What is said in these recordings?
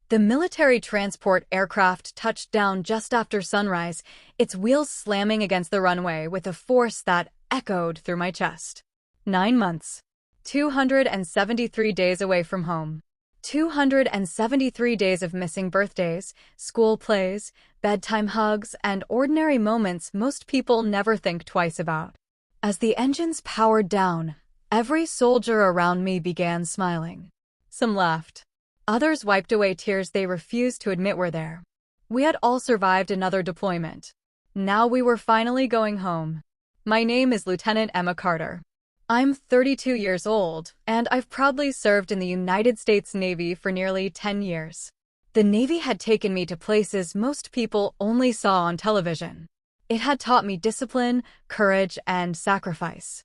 The military transport aircraft touched down just after sunrise, its wheels slamming against the runway with a force that echoed through my chest. 9 months. 273 days away from home. 273 days of missing birthdays, school plays, bedtime hugs, and ordinary moments most people never think twice about. As the engines powered down, every soldier around me began smiling. Some laughed. Others wiped away tears they refused to admit were there. We had all survived another deployment. Now we were finally going home. My name is Lieutenant Emma Carter. I'm 32 years old, and I've proudly served in the United States Navy for nearly 10 years. The Navy had taken me to places most people only saw on television. It had taught me discipline, courage, and sacrifice.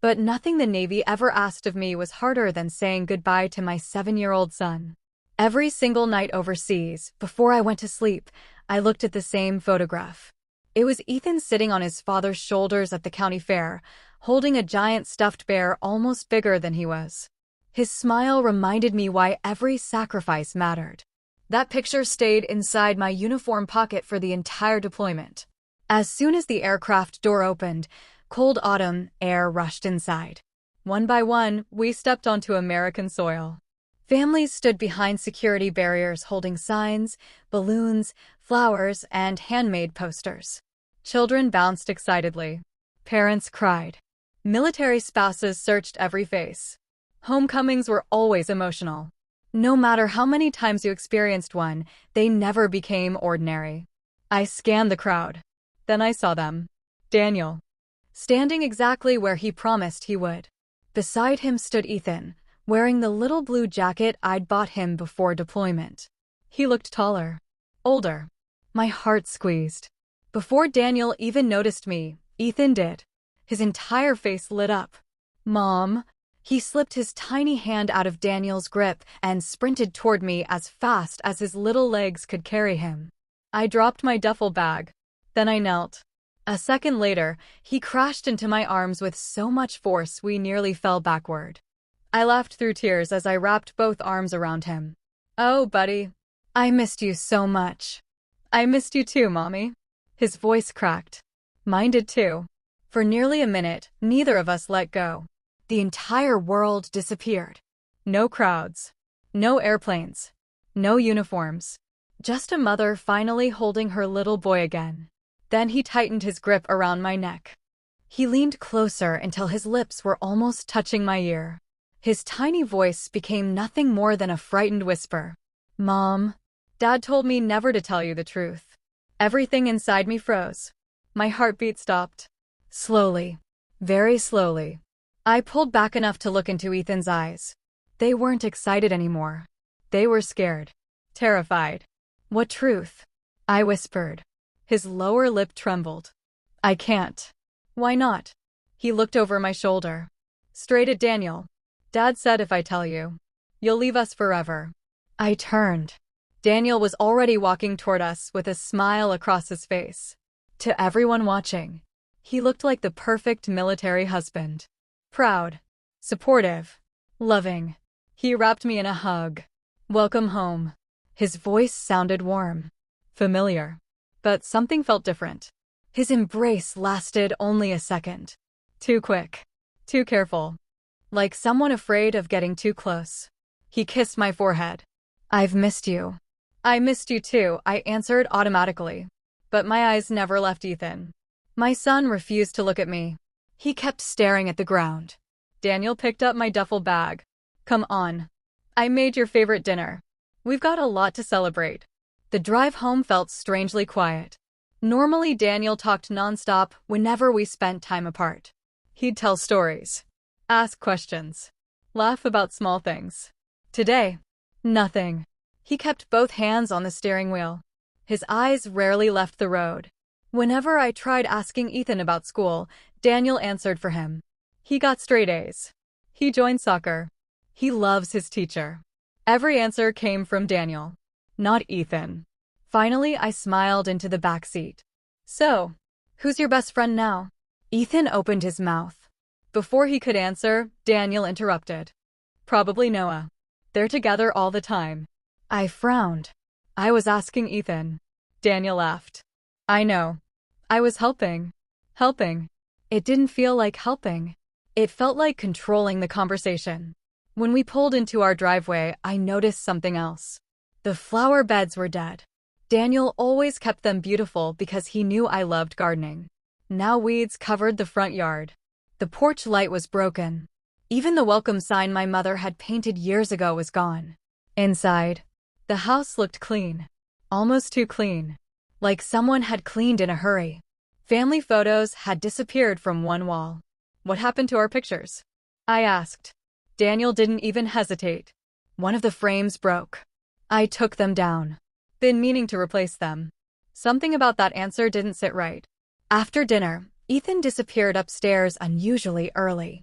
But nothing the Navy ever asked of me was harder than saying goodbye to my 7-year-old son. Every single night overseas, before I went to sleep, I looked at the same photograph. It was Ethan sitting on his father's shoulders at the county fair, holding a giant stuffed bear almost bigger than he was. His smile reminded me why every sacrifice mattered. That picture stayed inside my uniform pocket for the entire deployment. As soon as the aircraft door opened, cold autumn air rushed inside. One by one, we stepped onto American soil. Families stood behind security barriers holding signs, balloons, flowers, and handmade posters. Children bounced excitedly. Parents cried. Military spouses searched every face. Homecomings were always emotional. No matter how many times you experienced one, they never became ordinary. I scanned the crowd. Then I saw them. Daniel. Standing exactly where he promised he would. Beside him stood Ethan, wearing the little blue jacket I'd bought him before deployment. He looked taller. Older. My heart squeezed. Before Daniel even noticed me, Ethan did. His entire face lit up. Mom. He slipped his tiny hand out of Daniel's grip and sprinted toward me as fast as his little legs could carry him. I dropped my duffel bag. Then I knelt. A second later, he crashed into my arms with so much force we nearly fell backward. I laughed through tears as I wrapped both arms around him. Oh, buddy. I missed you so much. I missed you too, Mommy. His voice cracked. Mine did too. For nearly a minute, neither of us let go. The entire world disappeared. No crowds. No airplanes. No uniforms. Just a mother finally holding her little boy again. Then he tightened his grip around my neck. He leaned closer until his lips were almost touching my ear. His tiny voice became nothing more than a frightened whisper. Mom. Dad told me never to tell you the truth. Everything inside me froze. My heartbeat stopped. Slowly. Very slowly. I pulled back enough to look into Ethan's eyes. They weren't excited anymore. They were scared. Terrified. What truth? I whispered. His lower lip trembled. I can't. Why not? He looked over my shoulder. Straight at Daniel. Dad said if I tell you, you'll leave us forever. I turned. Daniel was already walking toward us with a smile across his face. To everyone watching, he looked like the perfect military husband. Proud, supportive, loving. He wrapped me in a hug. Welcome home. His voice sounded warm, familiar, but something felt different. His embrace lasted only a second. Too quick, too careful, like someone afraid of getting too close. He kissed my forehead. I've missed you. I missed you too, I answered automatically. But my eyes never left Ethan. My son refused to look at me. He kept staring at the ground. Daniel picked up my duffel bag. Come on. I made your favorite dinner. We've got a lot to celebrate. The drive home felt strangely quiet. Normally Daniel talked nonstop whenever we spent time apart. He'd tell stories, ask questions, laugh about small things. Today, nothing. He kept both hands on the steering wheel. His eyes rarely left the road. Whenever I tried asking Ethan about school, Daniel answered for him. He got straight A's. He joined soccer. He loves his teacher. Every answer came from Daniel, not Ethan. Finally, I smiled into the back seat. So, who's your best friend now? Ethan opened his mouth. Before he could answer, Daniel interrupted. Probably Noah. They're together all the time. I frowned. I was asking Ethan. Daniel laughed. I know. I was helping. Helping. It didn't feel like helping. It felt like controlling the conversation. When we pulled into our driveway, I noticed something else. The flower beds were dead. Daniel always kept them beautiful because he knew I loved gardening. Now weeds covered the front yard. The porch light was broken. Even the welcome sign my mother had painted years ago was gone. Inside, the house looked clean. Almost too clean. Like someone had cleaned in a hurry. Family photos had disappeared from one wall. What happened to our pictures? I asked. Daniel didn't even hesitate. One of the frames broke. I took them down. Been meaning to replace them. Something about that answer didn't sit right. After dinner, Ethan disappeared upstairs unusually early.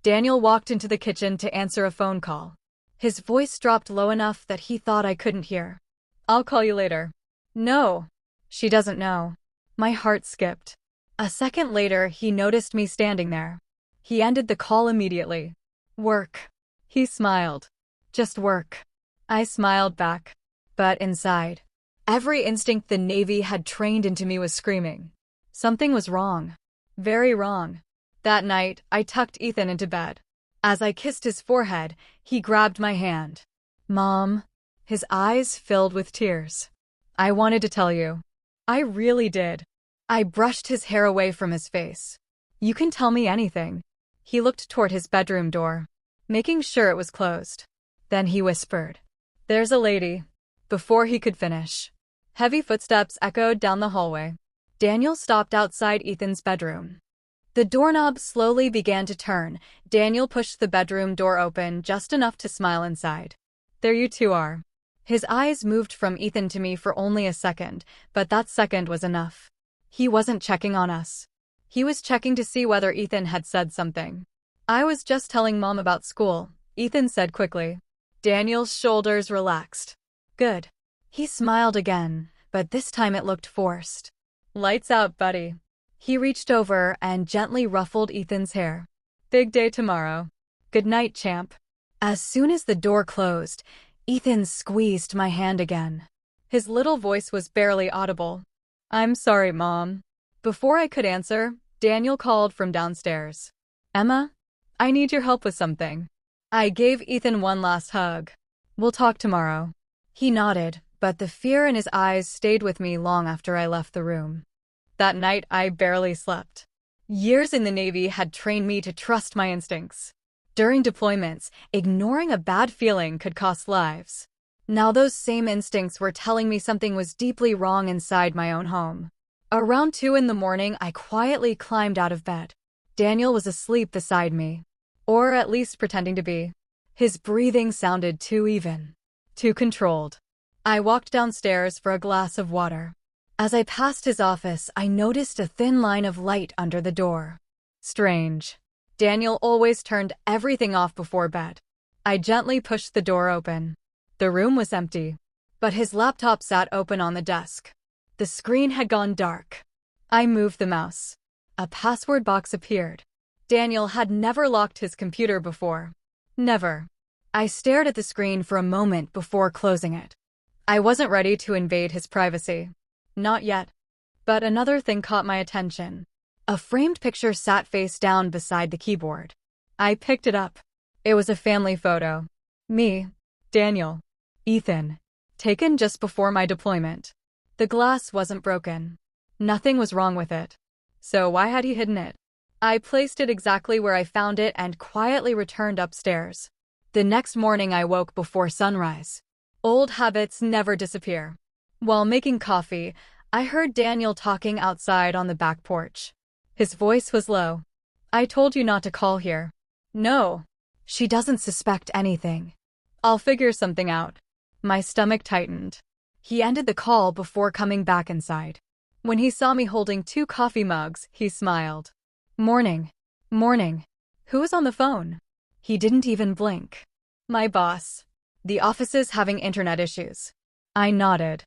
Daniel walked into the kitchen to answer a phone call. His voice dropped low enough that he thought I couldn't hear. I'll call you later. No. She doesn't know. My heart skipped. A second later, he noticed me standing there. He ended the call immediately. Work. He smiled. Just work. I smiled back. But inside, every instinct the Navy had trained into me was screaming. Something was wrong. Very wrong. That night, I tucked Ethan into bed. As I kissed his forehead, he grabbed my hand. Mom. His eyes filled with tears. I wanted to tell you. I really did. I brushed his hair away from his face. You can tell me anything. He looked toward his bedroom door, making sure it was closed. Then he whispered, "There's a lady." Before he could finish, heavy footsteps echoed down the hallway. Daniel stopped outside Ethan's bedroom. The doorknob slowly began to turn. Daniel pushed the bedroom door open just enough to smile inside. There you two are. His eyes moved from Ethan to me for only a second, but that second was enough. He wasn't checking on us. He was checking to see whether Ethan had said something. I was just telling Mom about school, Ethan said quickly. Daniel's shoulders relaxed. Good. He smiled again, but this time it looked forced. Lights out, buddy. He reached over and gently ruffled Ethan's hair. Big day tomorrow. Good night, champ. As soon as the door closed, Ethan squeezed my hand again. His little voice was barely audible. I'm sorry, Mom. Before I could answer, Daniel called from downstairs. Emma, I need your help with something. I gave Ethan one last hug. We'll talk tomorrow. He nodded, but the fear in his eyes stayed with me long after I left the room. That night, I barely slept. Years in the Navy had trained me to trust my instincts. During deployments, ignoring a bad feeling could cost lives. Now those same instincts were telling me something was deeply wrong inside my own home. Around 2 in the morning, I quietly climbed out of bed. Daniel was asleep beside me. Or at least pretending to be. His breathing sounded too even. Too controlled. I walked downstairs for a glass of water. As I passed his office, I noticed a thin line of light under the door. Strange. Daniel always turned everything off before bed. I gently pushed the door open. The room was empty, but his laptop sat open on the desk. The screen had gone dark. I moved the mouse. A password box appeared. Daniel had never locked his computer before. Never. I stared at the screen for a moment before closing it. I wasn't ready to invade his privacy. Not yet. But another thing caught my attention. A framed picture sat face down beside the keyboard. I picked it up. It was a family photo. Me, Daniel, Ethan, taken just before my deployment. The glass wasn't broken. Nothing was wrong with it. So why had he hidden it? I placed it exactly where I found it and quietly returned upstairs. The next morning I woke before sunrise. Old habits never disappear. While making coffee, I heard Daniel talking outside on the back porch. His voice was low. I told you not to call here. No. She doesn't suspect anything. I'll figure something out. My stomach tightened. He ended the call before coming back inside. When he saw me holding 2 coffee mugs, he smiled. Morning. Morning. Who was on the phone? He didn't even blink. My boss. The office is having internet issues. I nodded.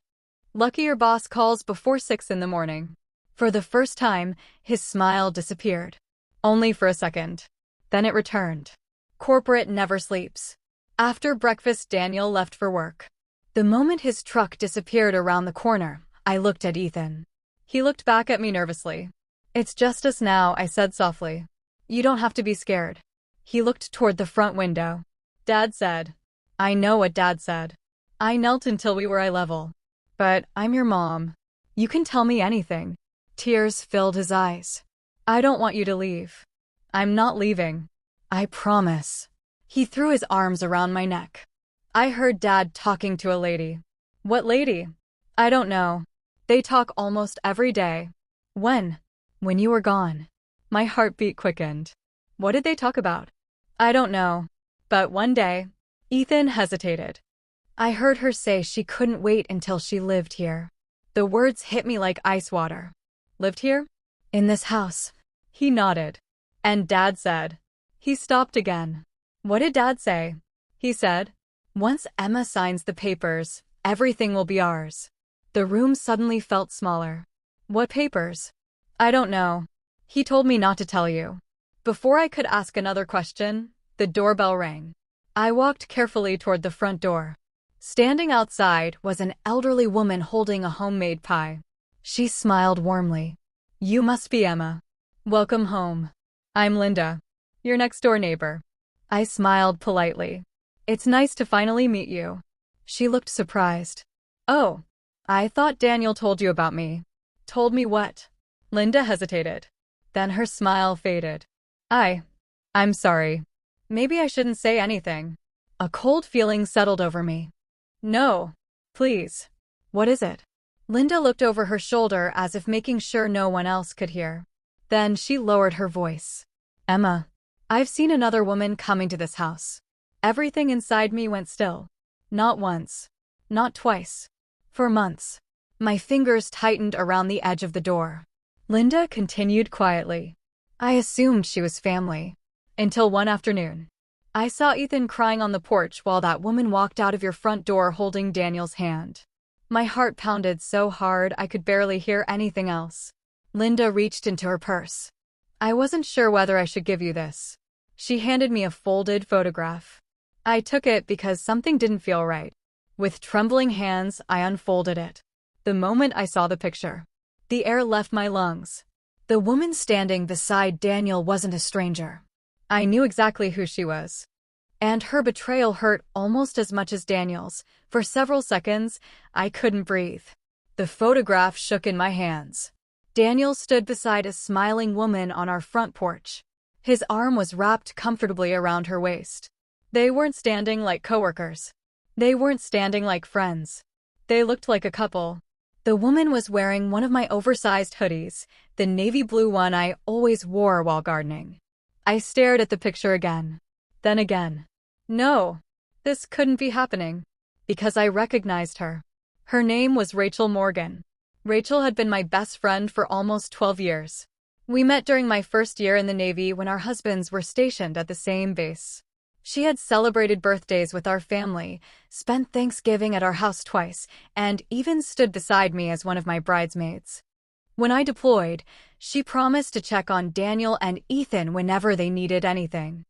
Lucky your boss calls before 6 in the morning. For the first time, his smile disappeared. Only for a second. Then it returned. Corporate never sleeps. After breakfast, Daniel left for work. The moment his truck disappeared around the corner, I looked at Ethan. He looked back at me nervously. "It's just us now," I said softly. "You don't have to be scared." He looked toward the front window. "Dad said." I know what Dad said. I knelt until we were eye level. "But I'm your mom. You can tell me anything." Tears filled his eyes. "I don't want you to leave." "I'm not leaving. I promise." He threw his arms around my neck. "I heard Dad talking to a lady." "What lady?" "I don't know. They talk almost every day." "When?" "When you were gone." My heartbeat quickened. "What did they talk about?" "I don't know. But one day." Ethan hesitated. "I heard her say she couldn't wait until she lived here." The words hit me like ice water. "Lived here?" "In this house." He nodded. "And Dad said." He stopped again. "What did Dad say?" "He said, once Emma signs the papers, everything will be ours." The room suddenly felt smaller. "What papers?" "I don't know. He told me not to tell you." Before I could ask another question, the doorbell rang. I walked carefully toward the front door. Standing outside was an elderly woman holding a homemade pie. She smiled warmly. "You must be Emma. Welcome home. I'm Linda, your next-door neighbor." I smiled politely. "It's nice to finally meet you." She looked surprised. "Oh, I thought Daniel told you about me." "Told me what?" Linda hesitated. Then her smile faded. I'm sorry. Maybe I shouldn't say anything." A cold feeling settled over me. "No, please." "What is it?" Linda looked over her shoulder as if making sure no one else could hear. Then she lowered her voice. "Emma, I've seen another woman coming to this house." Everything inside me went still. Not once. Not twice. For months. My fingers tightened around the edge of the door. Linda continued quietly. "I assumed she was family. Until one afternoon. I saw Ethan crying on the porch while that woman walked out of your front door holding Daniel's hand." My heart pounded so hard I could barely hear anything else. Linda reached into her purse. "I wasn't sure whether I should give you this." She handed me a folded photograph. I took it because something didn't feel right. With trembling hands, I unfolded it. The moment I saw the picture, the air left my lungs. The woman standing beside Daniel wasn't a stranger. I knew exactly who she was. And her betrayal hurt almost as much as Daniel's. For several seconds, I couldn't breathe. The photograph shook in my hands. Daniel stood beside a smiling woman on our front porch. His arm was wrapped comfortably around her waist. They weren't standing like coworkers. They weren't standing like friends. They looked like a couple. The woman was wearing one of my oversized hoodies, the navy blue one I always wore while gardening. I stared at the picture again. Then again. No, this couldn't be happening. Because I recognized her. Her name was Rachel Morgan. Rachel had been my best friend for almost 12 years. We met during my first year in the Navy when our husbands were stationed at the same base. She had celebrated birthdays with our family, spent Thanksgiving at our house twice, and even stood beside me as one of my bridesmaids. When I deployed, she promised to check on Daniel and Ethan whenever they needed anything.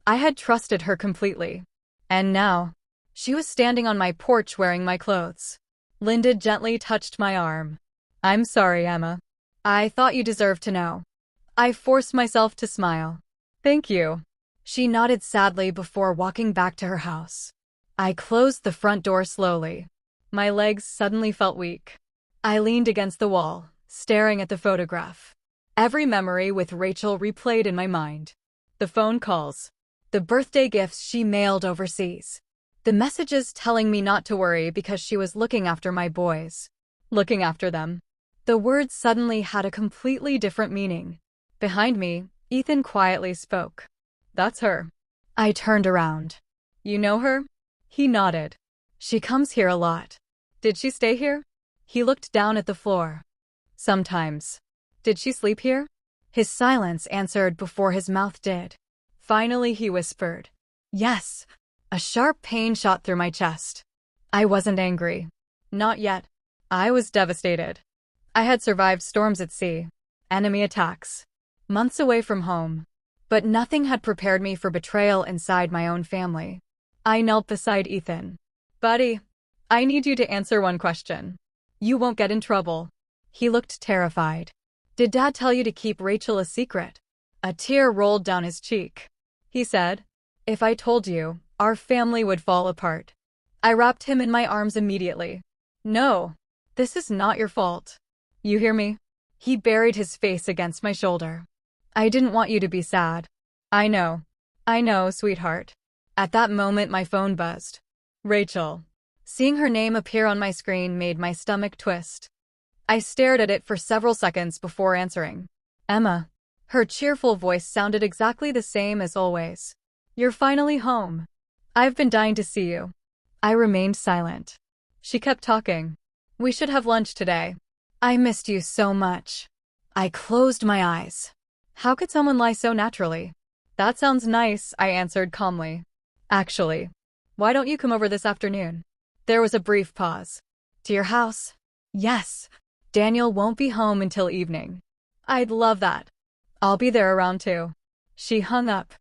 I had trusted her completely. And now, she was standing on my porch wearing my clothes. Linda gently touched my arm. "I'm sorry, Emma. I thought you deserved to know." I forced myself to smile. "Thank you." She nodded sadly before walking back to her house. I closed the front door slowly. My legs suddenly felt weak. I leaned against the wall, staring at the photograph. Every memory with Rachel replayed in my mind. The phone calls. The birthday gifts she mailed overseas. The messages telling me not to worry because she was looking after my boys. Looking after them. The words suddenly had a completely different meaning. Behind me, Ethan quietly spoke. "That's her." I turned around. "You know her?" He nodded. "She comes here a lot." "Did she stay here?" He looked down at the floor. "Sometimes." "Did she sleep here?" His silence answered before his mouth did. Finally he whispered, "Yes." A sharp pain shot through my chest. I wasn't angry. Not yet. I was devastated. I had survived storms at sea, enemy attacks, months away from home. But nothing had prepared me for betrayal inside my own family. I knelt beside Ethan. "Buddy, I need you to answer one question. You won't get in trouble. He looked terrified. Did Dad tell you to keep Rachel a secret? A tear rolled down his cheek. He said, if I told you, our family would fall apart. I wrapped him in my arms immediately. No, this is not your fault. You hear me? He buried his face against my shoulder. I didn't want you to be sad. I know, sweetheart. At that moment, my phone buzzed. Rachel. Seeing her name appear on my screen made my stomach twist. I stared at it for several seconds before answering. Emma. Her cheerful voice sounded exactly the same as always. You're finally home. I've been dying to see you. I remained silent. She kept talking. We should have lunch today. I missed you so much. I closed my eyes. How could someone lie so naturally? That sounds nice, I answered calmly. Actually, why don't you come over this afternoon? There was a brief pause. To your house? Yes. Daniel won't be home until evening. I'd love that. I'll be there around 2. She hung up.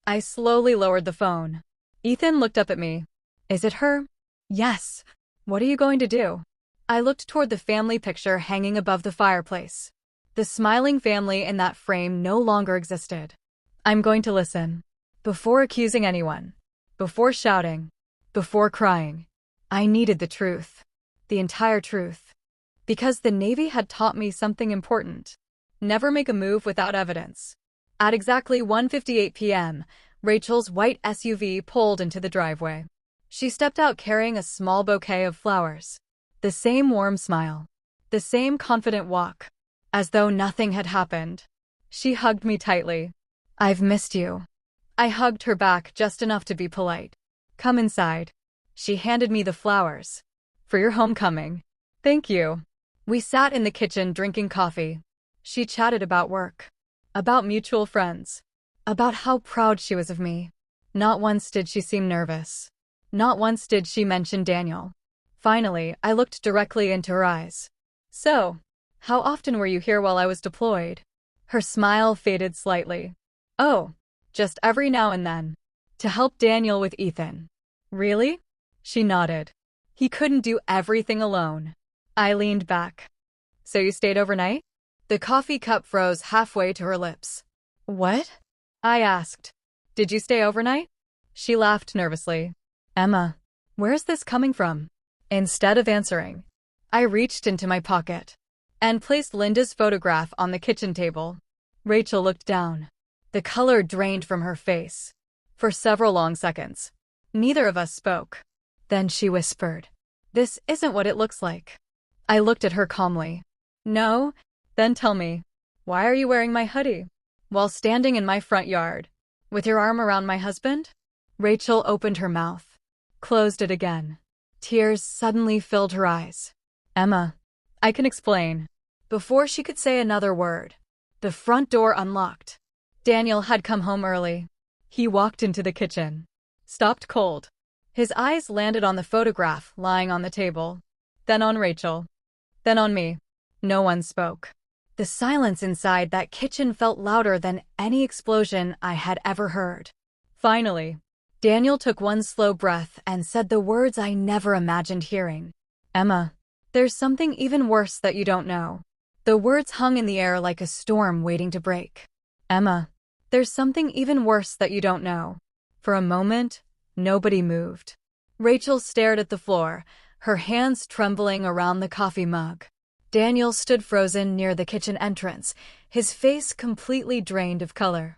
I slowly lowered the phone. Ethan looked up at me. Is it her? Yes. What are you going to do? I looked toward the family picture hanging above the fireplace. The smiling family in that frame no longer existed. I'm going to listen. Before accusing anyone. Before shouting. Before crying. I needed the truth. The entire truth. Because the Navy had taught me something important. Never make a move without evidence. At exactly 1:58 p.m., Rachel's white SUV pulled into the driveway. She stepped out carrying a small bouquet of flowers. The same warm smile. The same confident walk. As though nothing had happened. She hugged me tightly. I've missed you. I hugged her back just enough to be polite. Come inside. She handed me the flowers. For your homecoming. Thank you. We sat in the kitchen drinking coffee. She chatted about work. About mutual friends. About how proud she was of me. Not once did she seem nervous. Not once did she mention Daniel. Finally, I looked directly into her eyes. So, how often were you here while I was deployed? Her smile faded slightly. Oh, just every now and then. To help Daniel with Ethan. Really? She nodded. He couldn't do everything alone. I leaned back. So you stayed overnight? The coffee cup froze halfway to her lips. What? I asked. Did you stay overnight? She laughed nervously. Emma, where's this coming from? Instead of answering, I reached into my pocket and placed Linda's photograph on the kitchen table. Rachel looked down. The color drained from her face. For several long seconds, neither of us spoke. Then she whispered, "This isn't what it looks like." I looked at her calmly. No? Then tell me, why are you wearing my hoodie while standing in my front yard with your arm around my husband? Rachel opened her mouth, closed it again. Tears suddenly filled her eyes. Emma, I can explain. Before she could say another word, the front door unlocked. Daniel had come home early. He walked into the kitchen, stopped cold. His eyes landed on the photograph lying on the table, then on Rachel, then on me. No one spoke. The silence inside that kitchen felt louder than any explosion I had ever heard. Finally, Daniel took one slow breath and said the words I never imagined hearing. Emma, there's something even worse that you don't know. The words hung in the air like a storm waiting to break. Emma, there's something even worse that you don't know. For a moment, nobody moved. Rachel stared at the floor, her hands trembling around the coffee mug. Daniel stood frozen near the kitchen entrance, his face completely drained of color.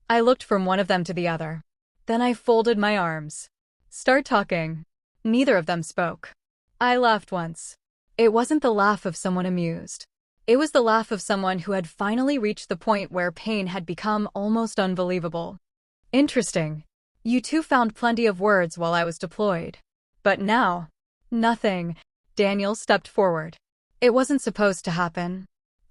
I looked from one of them to the other. Then I folded my arms. Start talking. Neither of them spoke. I laughed once. It wasn't the laugh of someone amused. It was the laugh of someone who had finally reached the point where pain had become almost unbelievable. Interesting. You two found plenty of words while I was deployed. But now, nothing. Daniel stepped forward. It wasn't supposed to happen.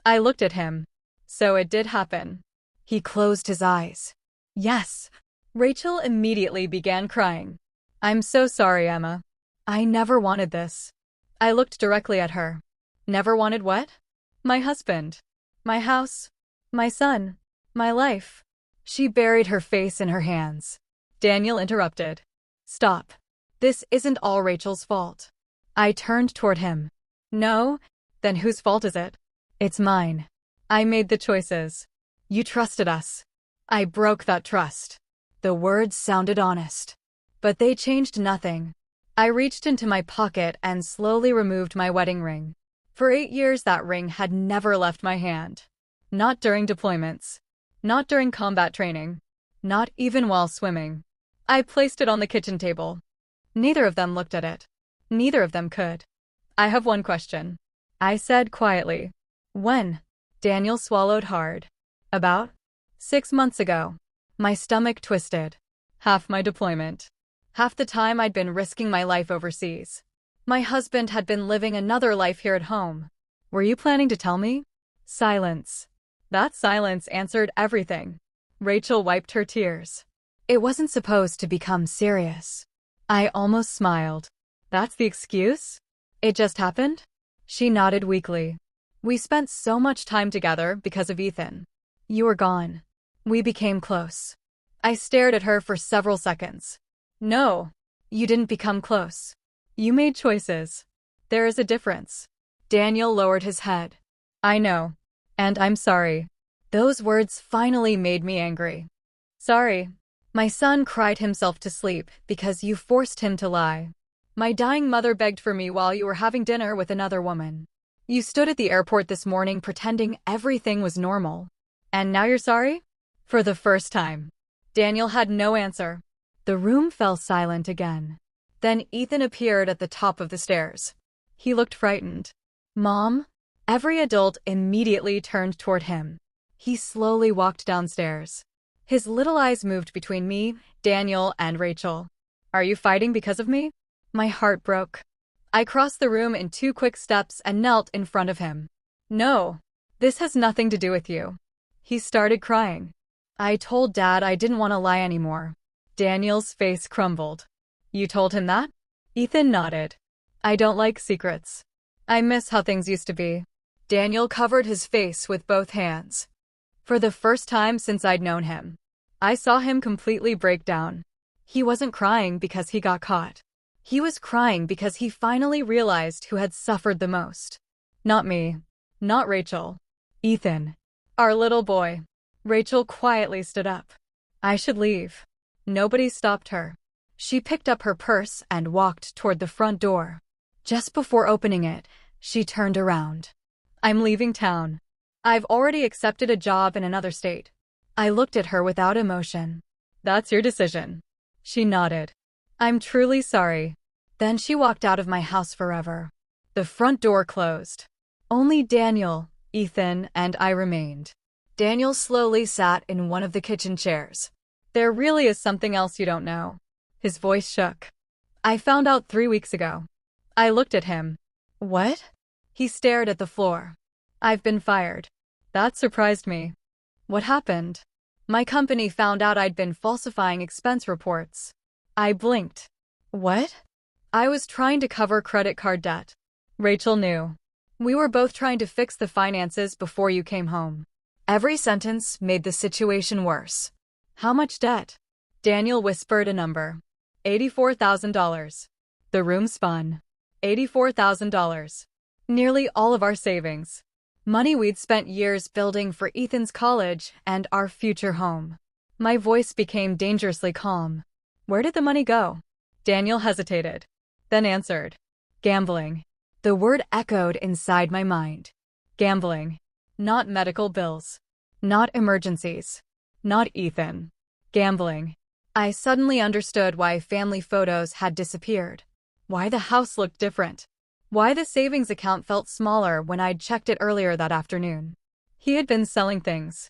I looked at him. So it did happen. He closed his eyes. Yes. Rachel immediately began crying. I'm so sorry, Emma. I never wanted this. I looked directly at her. Never wanted what? My husband. My house. My son. My life. She buried her face in her hands. Daniel interrupted. Stop. This isn't all Rachel's fault. I turned toward him. No? Then whose fault is it? It's mine. I made the choices. You trusted us. I broke that trust. The words sounded honest. But they changed nothing. I reached into my pocket and slowly removed my wedding ring. For 8 years that ring had never left my hand. Not during deployments. Not during combat training. Not even while swimming. I placed it on the kitchen table. Neither of them looked at it. Neither of them could. I have one question, I said quietly. When? Daniel swallowed hard. About 6 months ago. My stomach twisted. Half my deployment. Half the time I'd been risking my life overseas. My husband had been living another life here at home. Were you planning to tell me? Silence. That silence answered everything. Rachel wiped her tears. It wasn't supposed to become serious. I almost smiled. That's the excuse? It just happened? She nodded weakly. We spent so much time together because of Ethan. You were gone. We became close. I stared at her for several seconds. No, you didn't become close. You made choices. There is a difference. Daniel lowered his head. I know. And I'm sorry. Those words finally made me angry. Sorry. My son cried himself to sleep because you forced him to lie. My dying mother begged for me while you were having dinner with another woman. You stood at the airport this morning pretending everything was normal. And now you're sorry? For the first time. Daniel had no answer. The room fell silent again. Then Ethan appeared at the top of the stairs. He looked frightened. Mom? Every adult immediately turned toward him. He slowly walked downstairs. His little eyes moved between me, Daniel, and Rachel. Are you fighting because of me? My heart broke. I crossed the room in 2 quick steps and knelt in front of him. No, this has nothing to do with you. He started crying. I told Dad I didn't want to lie anymore. Daniel's face crumbled. You told him that? Ethan nodded. I don't like secrets. I miss how things used to be. Daniel covered his face with both hands. For the first time since I'd known him, I saw him completely break down. He wasn't crying because he got caught. He was crying because he finally realized who had suffered the most. Not me. Not Rachel. Ethan. Our little boy. Rachel quietly stood up. I should leave. Nobody stopped her. She picked up her purse and walked toward the front door. Just before opening it, she turned around. I'm leaving town. I've already accepted a job in another state. I looked at her without emotion. That's your decision. She nodded. I'm truly sorry. Then she walked out of my house forever. The front door closed. Only Daniel, Ethan, and I remained. Daniel slowly sat in one of the kitchen chairs. There really is something else you don't know. His voice shook. I found out 3 weeks ago. I looked at him. What? He stared at the floor. I've been fired. That surprised me. What happened? My company found out I'd been falsifying expense reports. I blinked. What? I was trying to cover credit card debt. Rachel knew. We were both trying to fix the finances before you came home. Every sentence made the situation worse. How much debt? Daniel whispered a number. $84,000. The room spun. $84,000. Nearly all of our savings. Money we'd spent years building for Ethan's college and our future home. My voice became dangerously calm. Where did the money go? Daniel hesitated, then answered. Gambling. The word echoed inside my mind. Gambling. Not medical bills. Not emergencies. Not Ethan. Gambling. I suddenly understood why family photos had disappeared. Why the house looked different. Why the savings account felt smaller when I'd checked it earlier that afternoon. He had been selling things.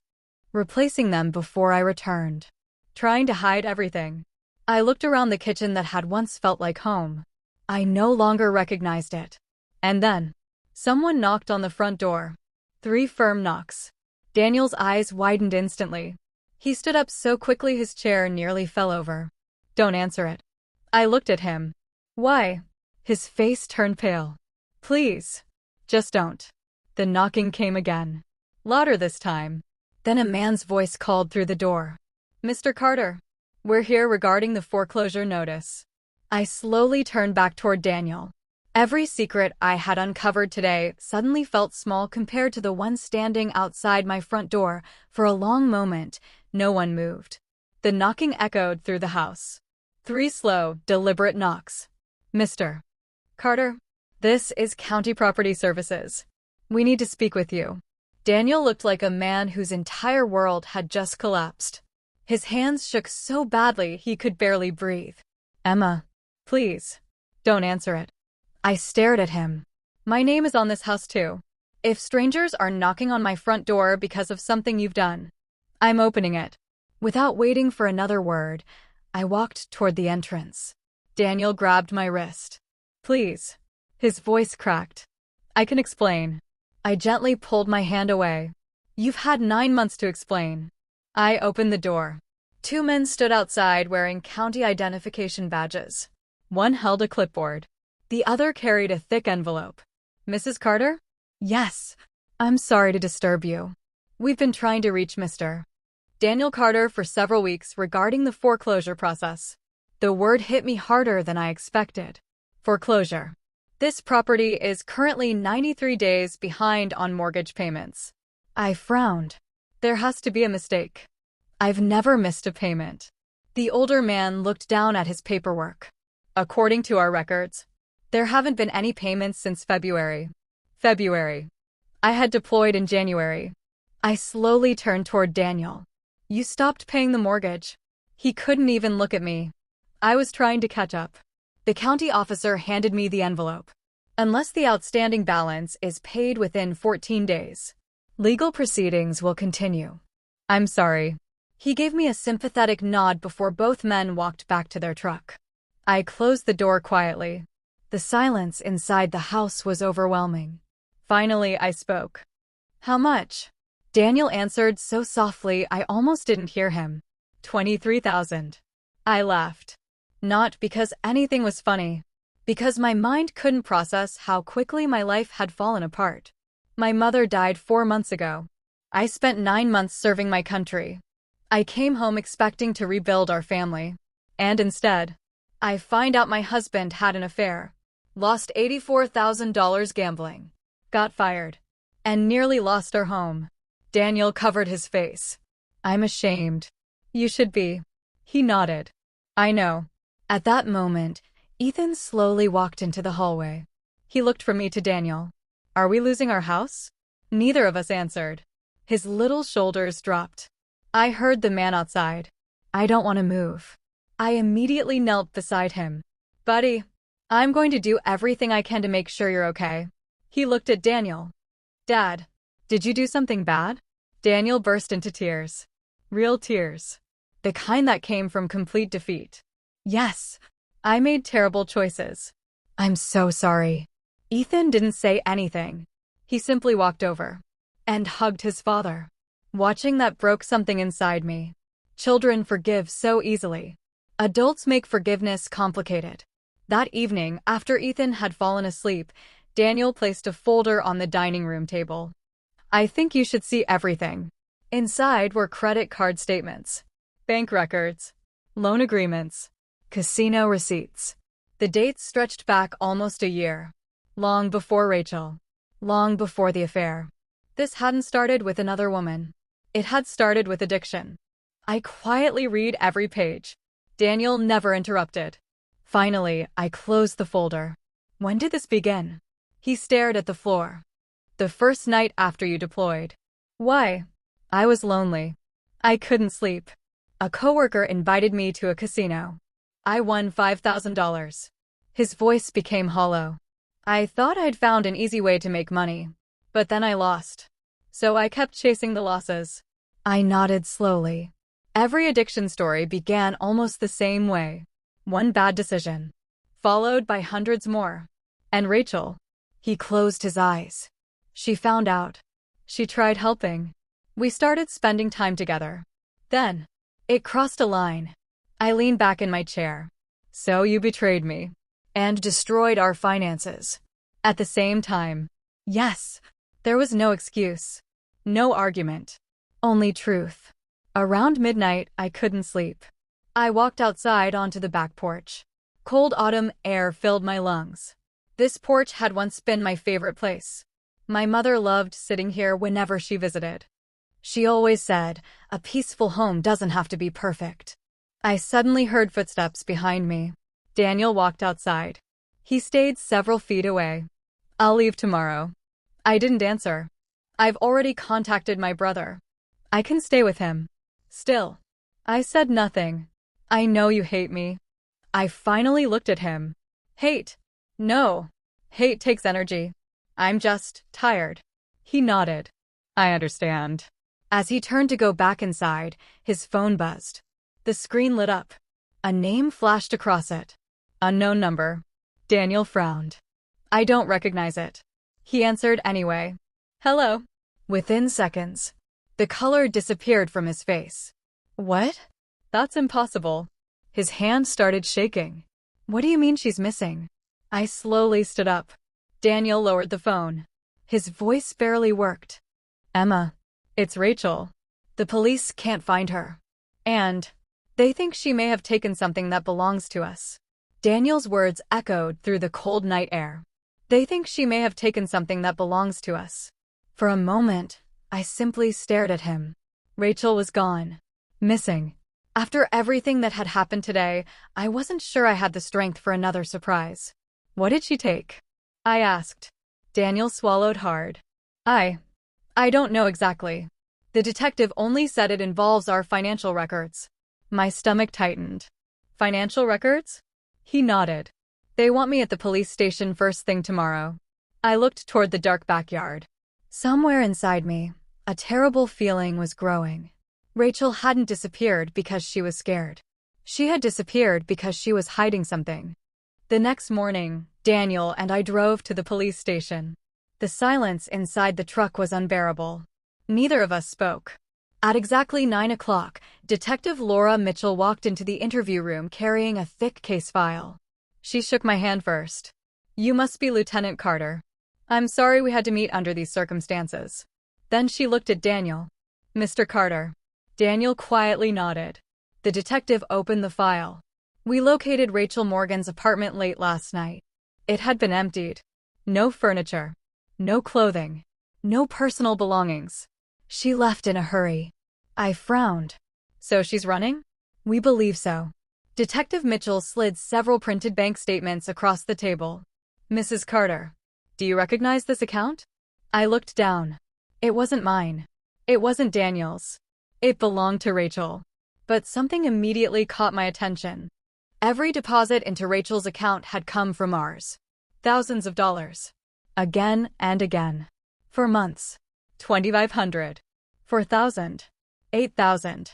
Replacing them before I returned. Trying to hide everything. I looked around the kitchen that had once felt like home. I no longer recognized it. And then, someone knocked on the front door. 3 firm knocks. Daniel's eyes widened instantly. He stood up so quickly his chair nearly fell over. Don't answer it. I looked at him. Why? His face turned pale. Please. Just don't. The knocking came again. Louder this time. Then a man's voice called through the door. Mr. Carter. We're here regarding the foreclosure notice. I slowly turned back toward Daniel. Every secret I had uncovered today suddenly felt small compared to the one standing outside my front door. For a long moment, no one moved. The knocking echoed through the house. 3 slow, deliberate knocks. "Mr. Carter, this is County Property Services. We need to speak with you." Daniel looked like a man whose entire world had just collapsed. His hands shook so badly he could barely breathe. "Emma, please, don't answer it." I stared at him. "My name is on this house too. If strangers are knocking on my front door because of something you've done, I'm opening it." Without waiting for another word, I walked toward the entrance. Daniel grabbed my wrist. "Please." His voice cracked. "I can explain." I gently pulled my hand away. "You've had 9 months to explain." I opened the door. 2 men stood outside wearing county identification badges. One held a clipboard. The other carried a thick envelope. "Mrs. Carter?" "Yes. I'm sorry to disturb you. We've been trying to reach Mr. Daniel Carter for several weeks regarding the foreclosure process." The word hit me harder than I expected. Foreclosure. This property is currently 93 days behind on mortgage payments. I frowned. There has to be a mistake. I've never missed a payment. The older man looked down at his paperwork. "According to our records, there haven't been any payments since February. I had deployed in January." I slowly turned toward Daniel. "You stopped paying the mortgage." He couldn't even look at me. I was trying to catch up. The county officer handed me the envelope. "Unless the outstanding balance is paid within 14 days, legal proceedings will continue." "I'm sorry." He gave me a sympathetic nod before both men walked back to their truck. I closed the door quietly. The silence inside the house was overwhelming. Finally, I spoke. "How much?" Daniel answered so softly I almost didn't hear him. 23,000. I laughed. Not because anything was funny. Because my mind couldn't process how quickly my life had fallen apart. My mother died 4 months ago. I spent 9 months serving my country. I came home expecting to rebuild our family. And instead, I find out my husband had an affair. Lost $84,000 gambling. Got fired. And nearly lost our home. Daniel covered his face. "I'm ashamed." "You should be." He nodded. "I know." At that moment, Ethan slowly walked into the hallway. He looked from me to Daniel. "Are we losing our house?" Neither of us answered. His little shoulders dropped. I heard the man outside. "I don't want to move." I immediately knelt beside him. "Buddy, I'm going to do everything I can to make sure you're okay." He looked at Daniel. "Dad, did you do something bad?" Daniel burst into tears. Real tears. The kind that came from complete defeat. "Yes, I made terrible choices. I'm so sorry." Ethan didn't say anything. He simply walked over and hugged his father. Watching that broke something inside me. Children forgive so easily. Adults make forgiveness complicated. That evening, after Ethan had fallen asleep, Daniel placed a folder on the dining room table. "I think you should see everything." Inside were credit card statements, bank records, loan agreements, casino receipts. The dates stretched back almost a year. Long before Rachel. Long before the affair. This hadn't started with another woman. It had started with addiction. I quietly read every page. Daniel never interrupted. Finally, I closed the folder. "When did this begin?" He stared at the floor. "The first night after you deployed." "Why?" "I was lonely. I couldn't sleep. A coworker invited me to a casino. I won $5,000. His voice became hollow. "I thought I'd found an easy way to make money. But then I lost. So I kept chasing the losses." I nodded slowly. Every addiction story began almost the same way. One bad decision, followed by hundreds more. And Rachel? He closed his eyes. She found out. She tried helping. We started spending time together. Then, it crossed a line. I leaned back in my chair. "So you betrayed me. And destroyed our finances. At the same time." Yes. There was no excuse. No argument. Only truth. Around midnight, I couldn't sleep. I walked outside onto the back porch. Cold autumn air filled my lungs. This porch had once been my favorite place. My mother loved sitting here whenever she visited. She always said, a peaceful home doesn't have to be perfect. I suddenly heard footsteps behind me. Daniel walked outside. He stayed several feet away. I'll leave tomorrow. I didn't answer. I've already contacted my brother. I can stay with him. Still. I said nothing. I know you hate me. I finally looked at him. Hate? No. Hate takes energy. I'm just tired. He nodded. I understand. As he turned to go back inside, his phone buzzed. The screen lit up. A name flashed across it. Unknown number. Daniel frowned. I don't recognize it. He answered anyway. Hello. Within seconds, the color disappeared from his face. What? That's impossible. His hand started shaking. What do you mean she's missing? I slowly stood up. Daniel lowered the phone. His voice barely worked. Emma. It's Rachel. The police can't find her. And they think she may have taken something that belongs to us. Daniel's words echoed through the cold night air. They think she may have taken something that belongs to us. For a moment, I simply stared at him. Rachel was gone. Missing. After everything that had happened today, I wasn't sure I had the strength for another surprise. What did she take? I asked. Daniel swallowed hard. I don't know exactly. The detective only said it involves our financial records. My stomach tightened. Financial records? He nodded. They want me at the police station first thing tomorrow. I looked toward the dark backyard. Somewhere inside me, a terrible feeling was growing. Rachel hadn't disappeared because she was scared. She had disappeared because she was hiding something. The next morning, Daniel and I drove to the police station. The silence inside the truck was unbearable. Neither of us spoke. At exactly 9 o'clock, Detective Laura Mitchell walked into the interview room carrying a thick case file. She shook my hand first. You must be Lieutenant Carter. I'm sorry we had to meet under these circumstances. Then she looked at Daniel. Mr. Carter. Daniel quietly nodded. The detective opened the file. We located Rachel Morgan's apartment late last night. It had been emptied. No furniture. No clothing. No personal belongings. She left in a hurry. I frowned. So she's running? We believe so. Detective Mitchell slid several printed bank statements across the table. Mrs. Carter, do you recognize this account? I looked down. It wasn't mine. It wasn't Daniel's. It belonged to Rachel. But something immediately caught my attention. Every deposit into Rachel's account had come from ours. Thousands of dollars. Again and again. For months. 2,500. 4,000. 8,000.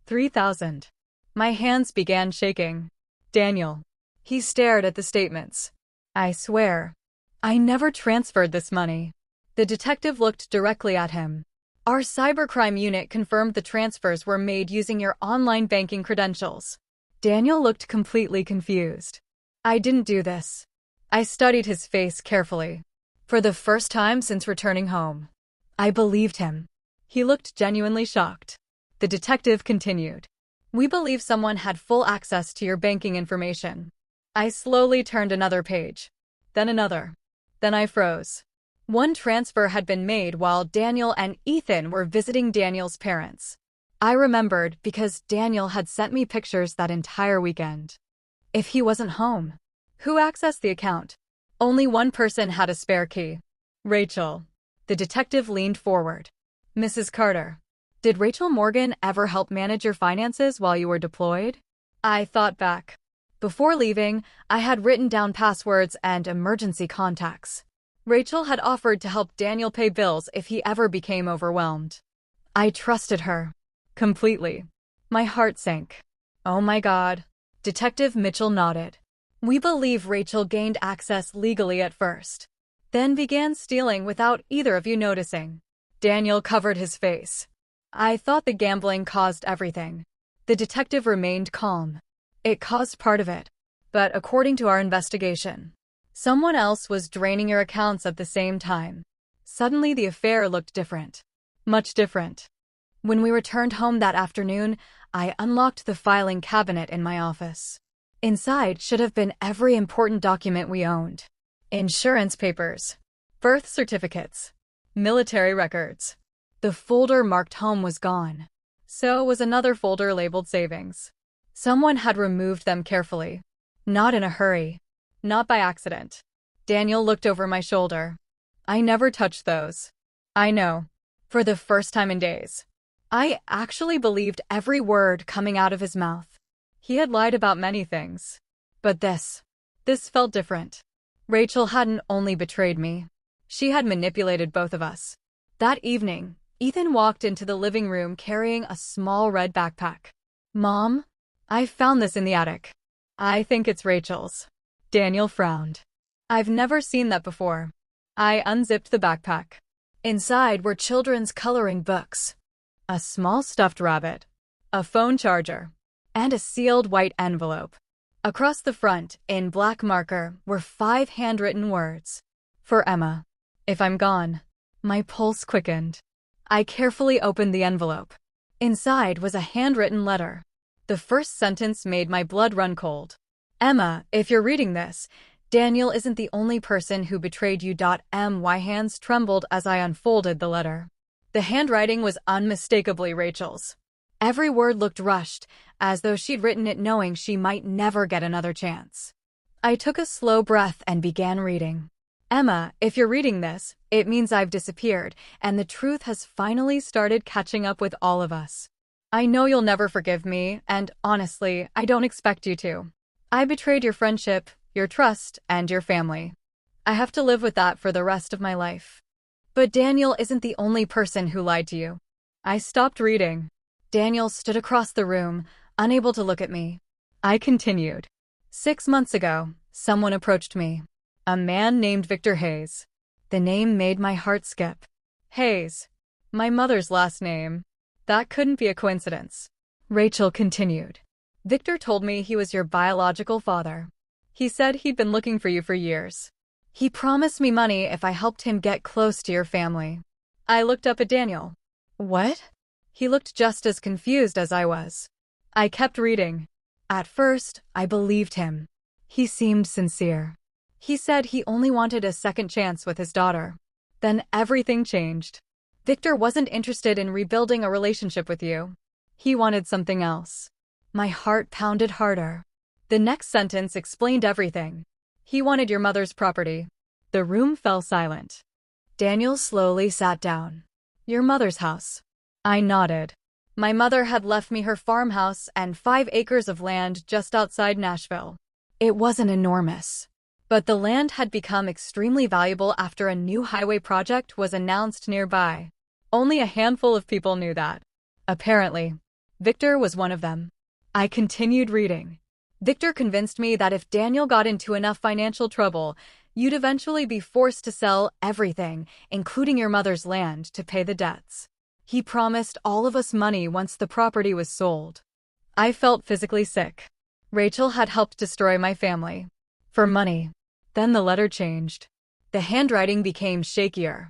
3,000. My hands began shaking. Daniel. He stared at the statements. I swear. I never transferred this money. The detective looked directly at him. Our cybercrime unit confirmed the transfers were made using your online banking credentials. Daniel looked completely confused. I didn't do this. I studied his face carefully. For the first time since returning home. I believed him. He looked genuinely shocked. The detective continued. We believe someone had full access to your banking information. I slowly turned another page. Then another. Then I froze. One transfer had been made while Daniel and Ethan were visiting Daniel's parents. I remembered because Daniel had sent me pictures that entire weekend. If he wasn't home, who accessed the account? Only one person had a spare key. Rachel. The detective leaned forward. Mrs. Carter, did Rachel Morgan ever help manage your finances while you were deployed? I thought back. Before leaving, I had written down passwords and emergency contacts. Rachel had offered to help Daniel pay bills if he ever became overwhelmed. I trusted her. Completely. My heart sank. Oh my God. Detective Mitchell nodded. We believe Rachel gained access legally at first, then began stealing without either of you noticing. Daniel covered his face. I thought the gambling caused everything. The detective remained calm. It caused part of it. But according to our investigation, someone else was draining your accounts at the same time. Suddenly the affair looked different. Much different. When we returned home that afternoon, I unlocked the filing cabinet in my office. Inside should have been every important document we owned. insurance papers, birth certificates, military records. The folder marked home was gone. So was another folder labeled savings. Someone had removed them carefully. Not in a hurry. Not by accident. Daniel looked over my shoulder. I never touched those. I know. For the first time in days. I actually believed every word coming out of his mouth. He had lied about many things. But this felt different. Rachel hadn't only betrayed me. She had manipulated both of us. That evening, Ethan walked into the living room carrying a small red backpack. Mom, I found this in the attic. I think it's Rachel's. Daniel frowned. I've never seen that before. I unzipped the backpack. Inside were children's coloring books, a small stuffed rabbit, a phone charger, and a sealed white envelope. Across the front, in black marker, were 5 handwritten words. For Emma. If I'm gone. My pulse quickened. I carefully opened the envelope. Inside was a handwritten letter. The first sentence made my blood run cold. Emma, if you're reading this, Daniel isn't the only person who betrayed you. My hands trembled as I unfolded the letter. The handwriting was unmistakably Rachel's. Every word looked rushed, as though she'd written it knowing she might never get another chance. I took a slow breath and began reading. Emma, if you're reading this, it means I've disappeared, and the truth has finally started catching up with all of us. I know you'll never forgive me, and honestly, I don't expect you to. I betrayed your friendship, your trust, and your family. I have to live with that for the rest of my life. But Daniel isn't the only person who lied to you. I stopped reading. Daniel stood across the room, unable to look at me. I continued. 6 months ago, someone approached me. A man named Victor Hayes. The name made my heart skip. Hayes. My mother's last name. That couldn't be a coincidence. Rachel continued. Victor told me he was your biological father. He said he'd been looking for you for years. He promised me money if I helped him get close to your family. I looked up at Daniel. What? He looked just as confused as I was. I kept reading. At first, I believed him. He seemed sincere. He said he only wanted a second chance with his daughter. Then everything changed. Victor wasn't interested in rebuilding a relationship with you. He wanted something else. My heart pounded harder. The next sentence explained everything. He wanted your mother's property. The room fell silent. Daniel slowly sat down. Your mother's house. I nodded. My mother had left me her farmhouse and 5 acres of land just outside Nashville. It wasn't enormous. But the land had become extremely valuable after a new highway project was announced nearby. Only a handful of people knew that. Apparently, Victor was one of them. I continued reading. Victor convinced me that if Daniel got into enough financial trouble, you'd eventually be forced to sell everything, including your mother's land, to pay the debts. He promised all of us money once the property was sold. I felt physically sick. Rachel had helped destroy my family. For money. Then the letter changed. The handwriting became shakier.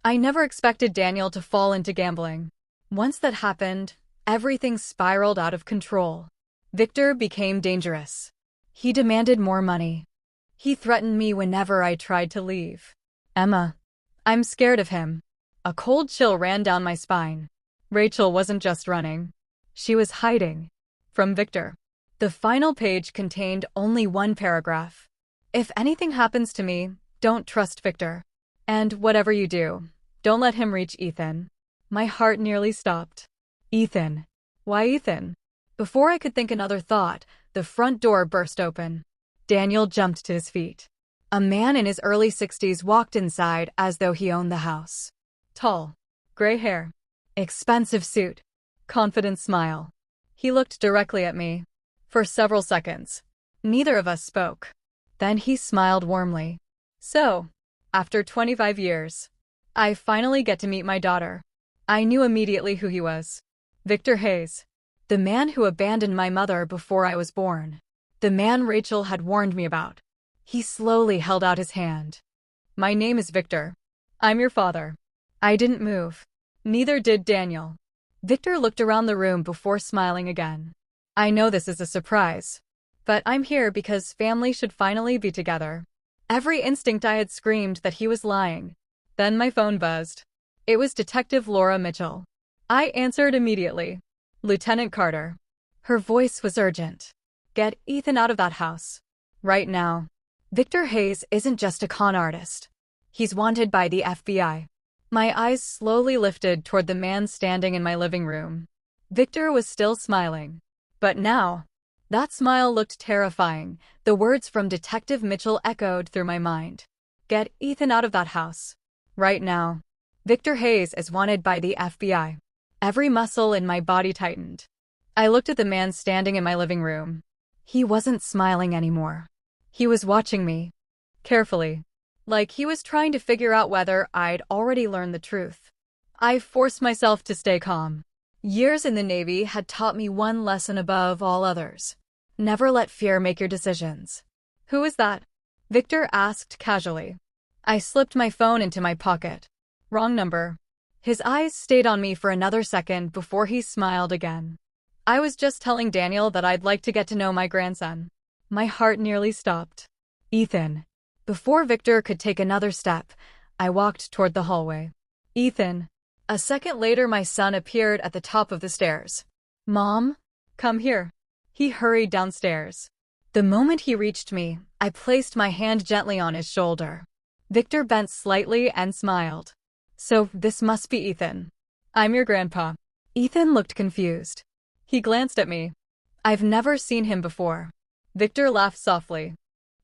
I never expected Daniel to fall into gambling. Once that happened, everything spiraled out of control. Victor became dangerous. He demanded more money. He threatened me whenever I tried to leave. Emma, I'm scared of him. A cold chill ran down my spine. Rachel wasn't just running. She was hiding. From Victor. The final page contained only one paragraph. If anything happens to me, don't trust Victor. And whatever you do, don't let him reach Ethan. My heart nearly stopped. Ethan. Why Ethan? Before I could think another thought, the front door burst open. Daniel jumped to his feet. A man in his early 60s walked inside as though he owned the house. Tall. Gray hair. Expensive suit. Confident smile. He looked directly at me. For several seconds. Neither of us spoke. Then he smiled warmly. So, after 25 years, I finally get to meet my daughter. I knew immediately who he was. Victor Hayes. The man who abandoned my mother before I was born. The man Rachel had warned me about. He slowly held out his hand. My name is Victor. I'm your father. I didn't move. Neither did Daniel. Victor looked around the room before smiling again. I know this is a surprise. But I'm here because family should finally be together. Every instinct I had screamed that he was lying. Then my phone buzzed. It was Detective Laura Mitchell. I answered immediately. Lieutenant Carter. Her voice was urgent. Get Ethan out of that house. Right now. Victor Hayes isn't just a con artist. He's wanted by the FBI. My eyes slowly lifted toward the man standing in my living room. Victor was still smiling. But now, that smile looked terrifying. The words from Detective Mitchell echoed through my mind. Get Ethan out of that house. Right now. Victor Hayes is wanted by the FBI. Every muscle in my body tightened. I looked at the man standing in my living room. He wasn't smiling anymore. He was watching me. Carefully. Like he was trying to figure out whether I'd already learned the truth. I forced myself to stay calm. Years in the Navy had taught me one lesson above all others. Never let fear make your decisions. Who is that? Victor asked casually. I slipped my phone into my pocket. Wrong number. His eyes stayed on me for another second before he smiled again. I was just telling Daniel that I'd like to get to know my grandson. My heart nearly stopped. Ethan. Before Victor could take another step, I walked toward the hallway. Ethan. A second later, my son appeared at the top of the stairs. Mom? Come here. He hurried downstairs. The moment he reached me, I placed my hand gently on his shoulder. Victor bent slightly and smiled. So, this must be Ethan. I'm your grandpa. Ethan looked confused. He glanced at me. I've never seen him before. Victor laughed softly.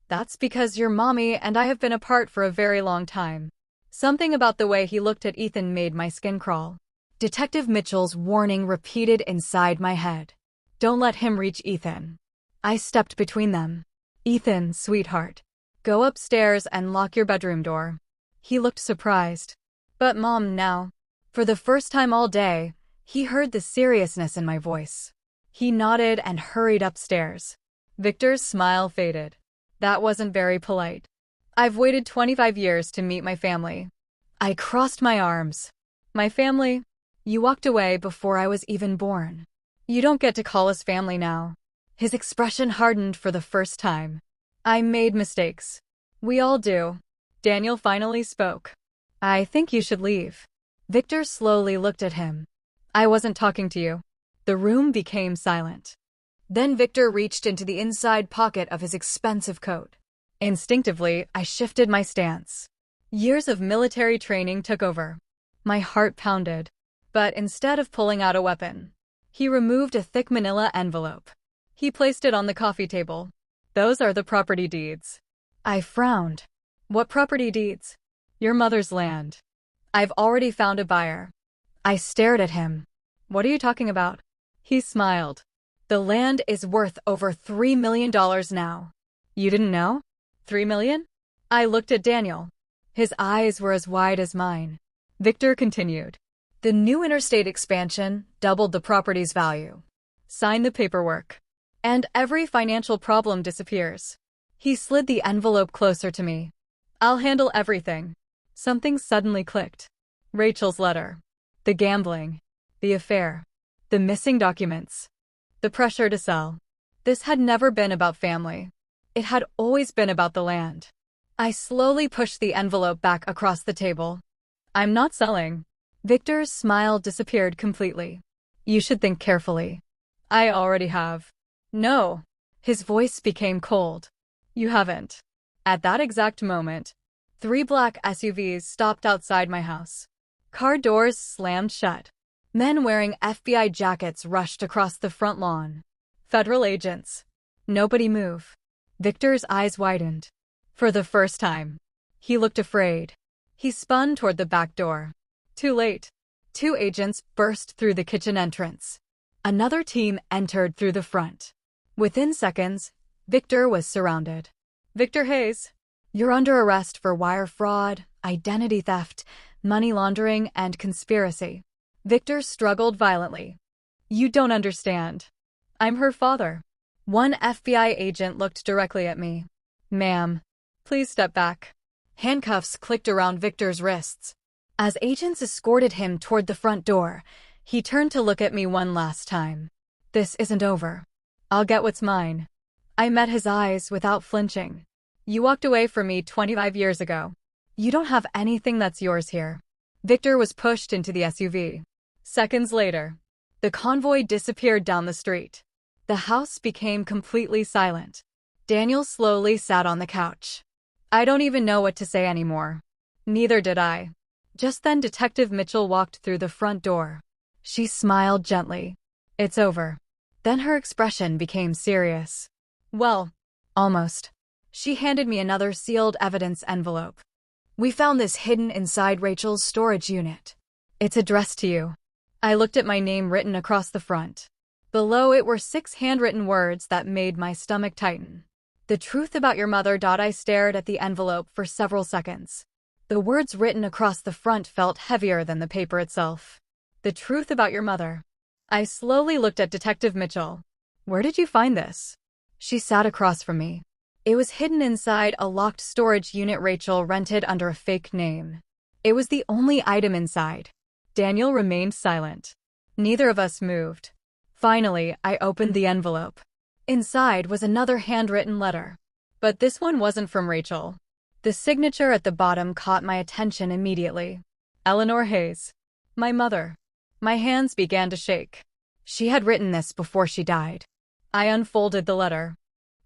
That's because your mommy and I have been apart for a very long time. Something about the way he looked at Ethan made my skin crawl. Detective Mitchell's warning repeated inside my head. Don't let him reach Ethan. I stepped between them. Ethan, sweetheart. Go upstairs and lock your bedroom door. He looked surprised. But Mom, now. For the first time all day, he heard the seriousness in my voice. He nodded and hurried upstairs. Victor's smile faded. That wasn't very polite. I've waited 25 years to meet my family. I crossed my arms. My family? You walked away before I was even born. You don't get to call us family now. His expression hardened for the first time. I made mistakes. We all do. Daniel finally spoke. I think you should leave. Victor slowly looked at him. I wasn't talking to you. The room became silent. Then Victor reached into the inside pocket of his expensive coat. Instinctively, I shifted my stance. Years of military training took over. My heart pounded. But instead of pulling out a weapon, he removed a thick manila envelope. He placed it on the coffee table. Those are the property deeds. I frowned. What property deeds? Your mother's land. I've already found a buyer. I stared at him. What are you talking about? He smiled. The land is worth over $3 million now. You didn't know? $3 million? I looked at Daniel. His eyes were as wide as mine. Victor continued. The new interstate expansion doubled the property's value. Sign the paperwork. And every financial problem disappears. He slid the envelope closer to me. I'll handle everything. Something suddenly clicked. Rachel's letter. The gambling. The affair. The missing documents. The pressure to sell. This had never been about family. It had always been about the land. I slowly pushed the envelope back across the table. I'm not selling. Victor's smile disappeared completely. You should think carefully. I already have. No. His voice became cold. You haven't. At that exact moment, 3 black SUVs stopped outside my house. Car doors slammed shut. Men wearing FBI jackets rushed across the front lawn. Federal agents. Nobody move. Victor's eyes widened. For the first time. He looked afraid. He spun toward the back door. Too late. 2 agents burst through the kitchen entrance. Another team entered through the front. Within seconds, Victor was surrounded. Victor Hayes, you're under arrest for wire fraud, identity theft, money laundering, and conspiracy. Victor struggled violently. You don't understand. I'm her father. One FBI agent looked directly at me. Ma'am, please step back. Handcuffs clicked around Victor's wrists. As agents escorted him toward the front door, he turned to look at me one last time. This isn't over. I'll get what's mine. I met his eyes without flinching. You walked away from me 25 years ago. You don't have anything that's yours here. Victor was pushed into the SUV. Seconds later, the convoy disappeared down the street. The house became completely silent. Daniel slowly sat on the couch. I don't even know what to say anymore. Neither did I. Just then Detective Mitchell walked through the front door. She smiled gently. It's over. Then her expression became serious. Well, almost. She handed me another sealed evidence envelope. We found this hidden inside Rachel's storage unit. It's addressed to you. I looked at my name written across the front. Below it were 6 handwritten words that made my stomach tighten. The truth about your mother. I stared at the envelope for several seconds. The words written across the front felt heavier than the paper itself. The truth about your mother. I slowly looked at Detective Mitchell. Where did you find this? She sat across from me. It was hidden inside a locked storage unit Rachel rented under a fake name. It was the only item inside. Daniel remained silent. Neither of us moved. Finally, I opened the envelope. Inside was another handwritten letter. But this one wasn't from Rachel. The signature at the bottom caught my attention immediately. Eleanor Hayes. My mother. My hands began to shake. She had written this before she died. I unfolded the letter.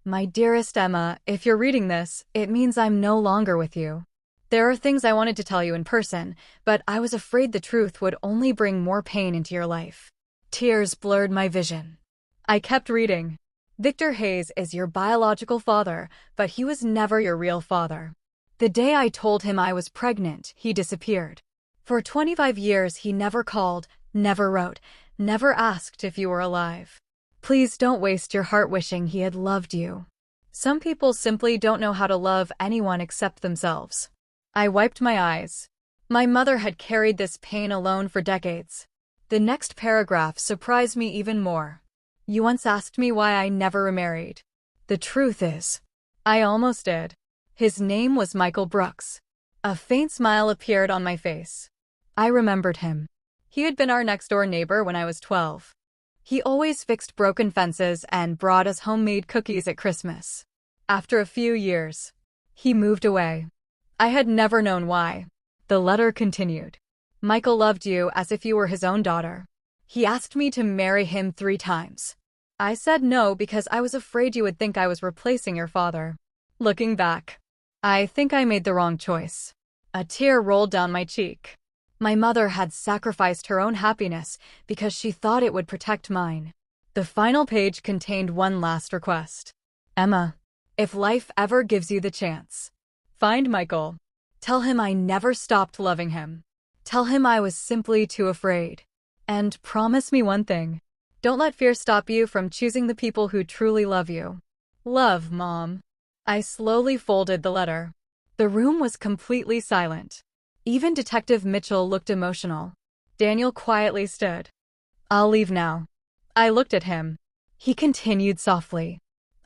My dearest Emma, if you're reading this, it means I'm no longer with you. There are things I wanted to tell you in person, but I was afraid the truth would only bring more pain into your life. Tears blurred my vision. I kept reading. Victor Hayes is your biological father, but he was never your real father. The day I told him I was pregnant, he disappeared. For 25 years, he never called, never wrote, never asked if you were alive. Please don't waste your heart wishing he had loved you. Some people simply don't know how to love anyone except themselves. I wiped my eyes. My mother had carried this pain alone for decades. The next paragraph surprised me even more. You once asked me why I never remarried. The truth is, I almost did. His name was Michael Brooks. A faint smile appeared on my face. I remembered him. He had been our next-door neighbor when I was 12. He always fixed broken fences and brought us homemade cookies at Christmas. After a few years, he moved away. I had never known why. The letter continued. Michael loved you as if you were his own daughter. He asked me to marry him 3 times. I said no because I was afraid you would think I was replacing your father. Looking back, I think I made the wrong choice. A tear rolled down my cheek. My mother had sacrificed her own happiness because she thought it would protect mine. The final page contained one last request. Emma, if life ever gives you the chance, find Michael. Tell him I never stopped loving him. Tell him I was simply too afraid. And promise me one thing. Don't let fear stop you from choosing the people who truly love you. Love, Mom. I slowly folded the letter. The room was completely silent. Even Detective Mitchell looked emotional. Daniel quietly stood. I'll leave now. I looked at him. He continued softly.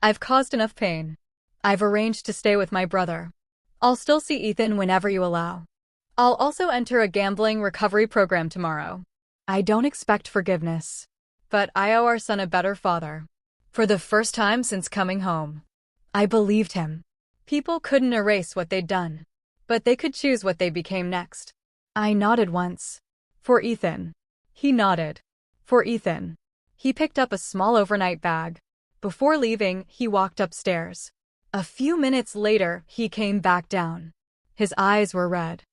I've caused enough pain. I've arranged to stay with my brother. I'll still see Ethan whenever you allow. I'll also enter a gambling recovery program tomorrow. I don't expect forgiveness, but I owe our son a better father. For the first time since coming home, I believed him. People couldn't erase what they'd done, but they could choose what they became next. I nodded once. For Ethan. He nodded. For Ethan. He picked up a small overnight bag. Before leaving, he walked upstairs. A few minutes later, he came back down. His eyes were red.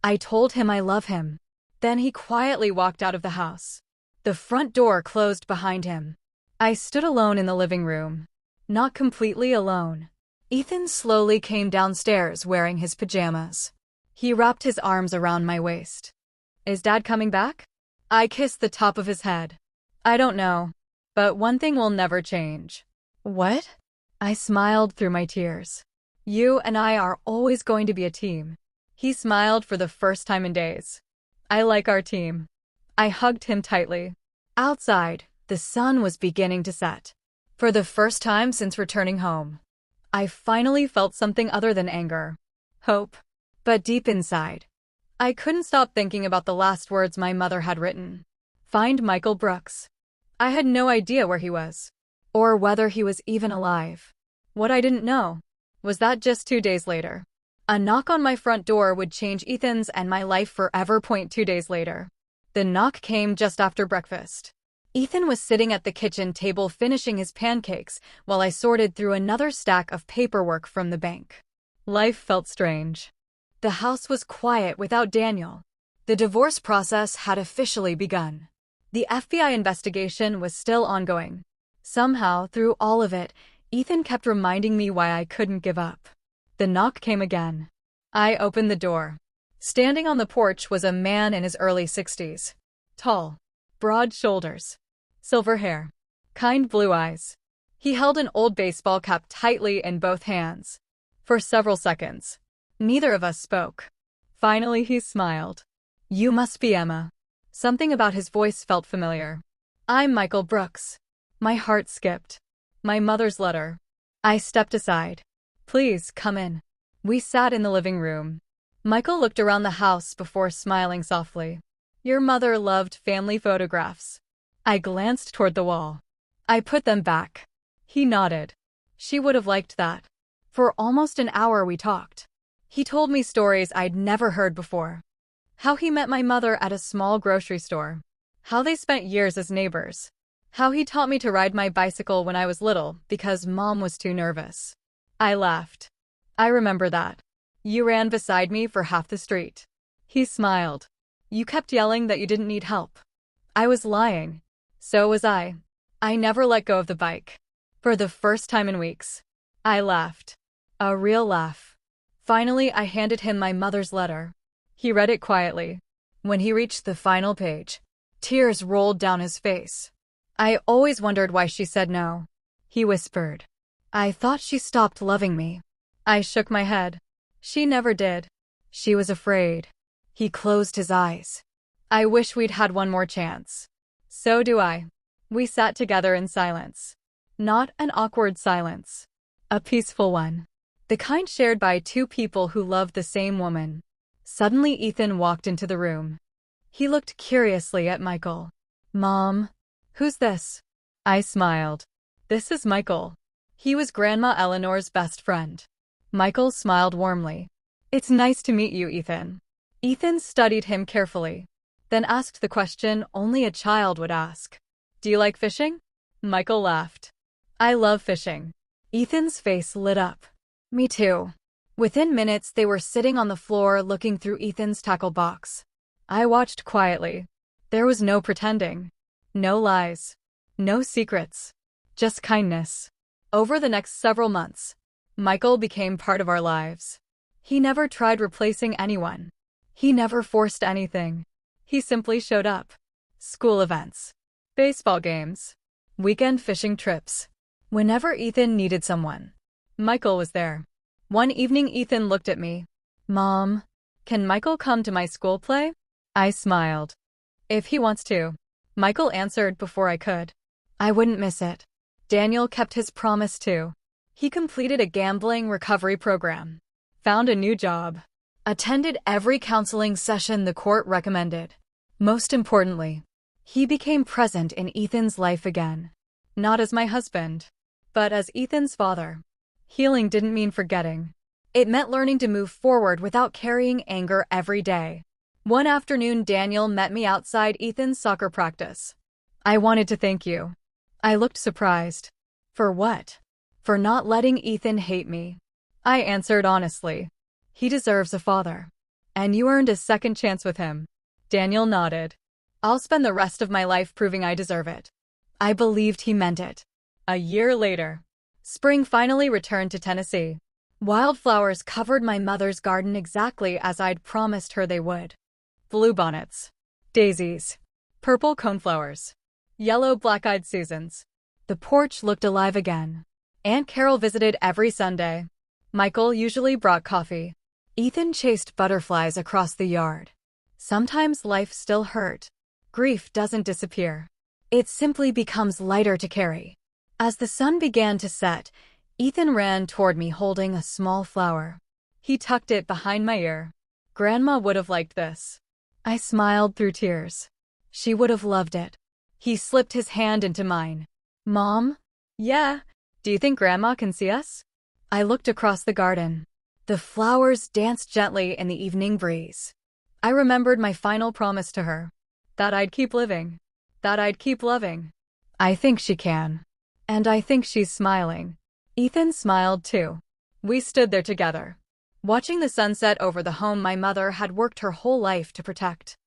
I told him I love him. Then he quietly walked out of the house. The front door closed behind him. I stood alone in the living room. Not completely alone. Ethan slowly came downstairs wearing his pajamas. He wrapped his arms around my waist. Is Dad coming back? I kissed the top of his head. I don't know, but one thing will never change. What? I smiled through my tears. You and I are always going to be a team. He smiled for the first time in days. I like our team. I hugged him tightly. Outside, the sun was beginning to set. For the first time since returning home, I finally felt something other than anger. Hope. But deep inside, I couldn't stop thinking about the last words my mother had written. Find Michael Brooks. I had no idea where he was, or whether he was even alive. What I didn't know Was that just 2 days later? A knock on my front door would change Ethan's and my life forever. 2 days later. The knock came just after breakfast. Ethan was sitting at the kitchen table finishing his pancakes while I sorted through another stack of paperwork from the bank. Life felt strange. The house was quiet without Daniel. The divorce process had officially begun. The FBI investigation was still ongoing. Somehow, through all of it, Ethan kept reminding me why I couldn't give up. The knock came again. I opened the door. Standing on the porch was a man in his early 60s. Tall, broad shoulders, silver hair, kind blue eyes. He held an old baseball cap tightly in both hands. For several seconds, neither of us spoke. Finally, he smiled. "You must be Emma." Something about his voice felt familiar. "I'm Michael Brooks." My heart skipped. My mother's letter. I stepped aside. "Please, come in." We sat in the living room. Michael looked around the house before smiling softly. "Your mother loved family photographs." I glanced toward the wall. "I put them back." He nodded. "She would have liked that." For almost an hour we talked. He told me stories I'd never heard before. How he met my mother at a small grocery store. How they spent years as neighbors. How he taught me to ride my bicycle when I was little because Mom was too nervous. I laughed. "I remember that. You ran beside me for half the street." He smiled. "You kept yelling that you didn't need help." I was lying. So was I. I never let go of the bike. For the first time in weeks. I laughed. A real laugh. Finally, I handed him my mother's letter. He read it quietly. When he reached the final page, tears rolled down his face. "I always wondered why she said no," he whispered. "I thought she stopped loving me." I shook my head. "She never did. She was afraid." He closed his eyes. "I wish we'd had one more chance." "So do I." We sat together in silence. Not an awkward silence. A peaceful one. The kind shared by two people who loved the same woman. Suddenly Ethan walked into the room. He looked curiously at Michael. "Mom, who's this?" I smiled. "This is Michael." He was Grandma Eleanor's best friend. Michael smiled warmly. "It's nice to meet you, Ethan." Ethan studied him carefully, then asked the question only a child would ask. "Do you like fishing?" Michael laughed. "I love fishing." Ethan's face lit up. "Me too." Within minutes, they were sitting on the floor looking through Ethan's tackle box. I watched quietly. There was no pretending. No lies. No secrets. Just kindness. Over the next several months, Michael became part of our lives. He never tried replacing anyone. He never forced anything. He simply showed up. School events. Baseball games. Weekend fishing trips. Whenever Ethan needed someone, Michael was there. One evening Ethan looked at me. "Mom, can Michael come to my school play?" I smiled. "If he wants to." Michael answered before I could. I wouldn't miss it. Daniel kept his promise too. He completed a gambling recovery program, found a new job, attended every counseling session the court recommended. Most importantly, he became present in Ethan's life again. Not as my husband, but as Ethan's father. Healing didn't mean forgetting. It meant learning to move forward without carrying anger every day. One afternoon, Daniel met me outside Ethan's soccer practice. "I wanted to thank you." I looked surprised. "For what?" "For not letting Ethan hate me." I answered honestly. "He deserves a father. And you earned a second chance with him." Daniel nodded. "I'll spend the rest of my life proving I deserve it." I believed he meant it. A year later, spring finally returned to Tennessee. Wildflowers covered my mother's garden exactly as I'd promised her they would. Bluebonnets, daisies, purple coneflowers, yellow black-eyed Susans. The porch looked alive again. Aunt Carol visited every Sunday. Michael usually brought coffee. Ethan chased butterflies across the yard. Sometimes life still hurt. Grief doesn't disappear. It simply becomes lighter to carry. As the sun began to set, Ethan ran toward me holding a small flower. He tucked it behind my ear. "Grandma would have liked this." I smiled through tears. She would have loved it. He slipped his hand into mine. "Mom?" "Yeah? Do you think Grandma can see us?" I looked across the garden. The flowers danced gently in the evening breeze. I remembered my final promise to her. That I'd keep living. That I'd keep loving. I think she can. And I think she's smiling. Ethan smiled too. We stood there together, watching the sunset over the home my mother had worked her whole life to protect.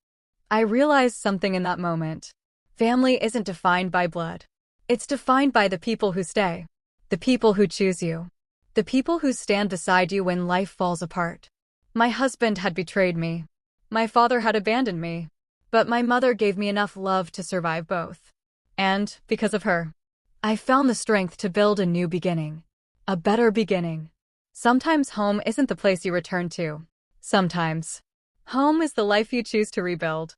I realized something in that moment. Family isn't defined by blood. It's defined by the people who stay. The people who choose you. The people who stand beside you when life falls apart. My husband had betrayed me. My father had abandoned me. But my mother gave me enough love to survive both. And, because of her, I found the strength to build a new beginning. A better beginning. Sometimes home isn't the place you return to. Sometimes home is the life you choose to rebuild.